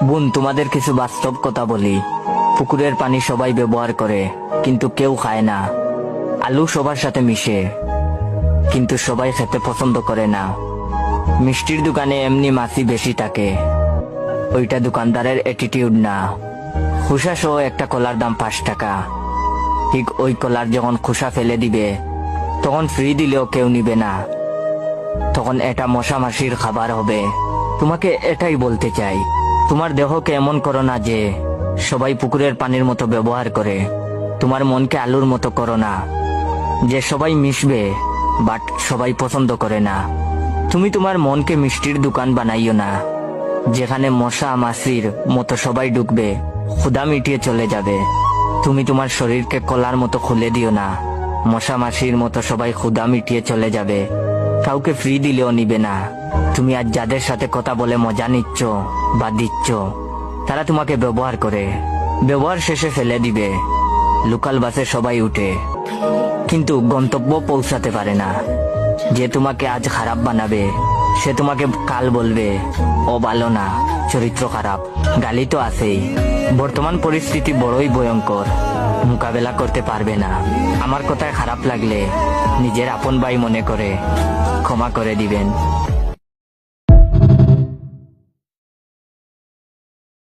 বোন, তোমাদের কিছু বাস্তব কথা বলি। পুকুরের পানি সবাই ব্যবহার করে, কিন্তু কেউ খায় না। আলু সবার সাথে মিশে, কিন্তু সবাই খেতে পছন্দ করে না। মিষ্টির দোকানে এমনি মাছি বেশি থাকে, ওইটা দোকানদারের অ্যাটিটিউড না। খোসা সহ একটা কলার দাম 5 টাকা। ঠিক ওই কলার যখন খোসা ফেলে দিবে, তখন ফ্রি দিলেও কেউ নিবে না। তখন এটা মশা মাছির খাবার হবে। তোমাকে এটাই বলতে চাই, তোমার দেহকে এমন করো না যে সবাই পুকুরের পানির মতো ব্যবহার করে। তোমার মনকে আলুর মতো করো না, যে সবাই মিশবে বাট সবাই পছন্দ করে না। তুমি তোমার মনকে মিষ্টির দোকান বানাইও না, যেখানে মশা মাছির মতো সবাই ঢুকবে, ক্ষুধা মিটিয়ে চলে যাবে। তুমি তোমার শরীরকে কলার মতো খুলে দিও না, মশা মাছির মতো সবাই ক্ষুধা মিটিয়ে চলে যাবে, কাউকে ফ্রি দিলেও নিবে না। তুমি আজ যাদের সাথে কথা বলে মজা নিচ্ছ বা দিচ্ছ, তারা তোমাকে ব্যবহার করে, ব্যবহার শেষে ফেলে দিবে। লোকাল বাসে সবাই উঠে, কিন্তু গন্তব্য পৌঁছাতে পারে না। যে তোমাকে আজ খারাপ বানাবে, সে তোমাকে কাল বলবে ও ভালো না, চরিত্র খারাপ। গালি তো আছেই। বর্তমান পরিস্থিতি বড়ই ভয়ঙ্কর, মোকাবেলা করতে পারবে না। আমার কথায় খারাপ লাগলে নিজের আপন ভাই মনে করে ক্ষমা করে দিবেন।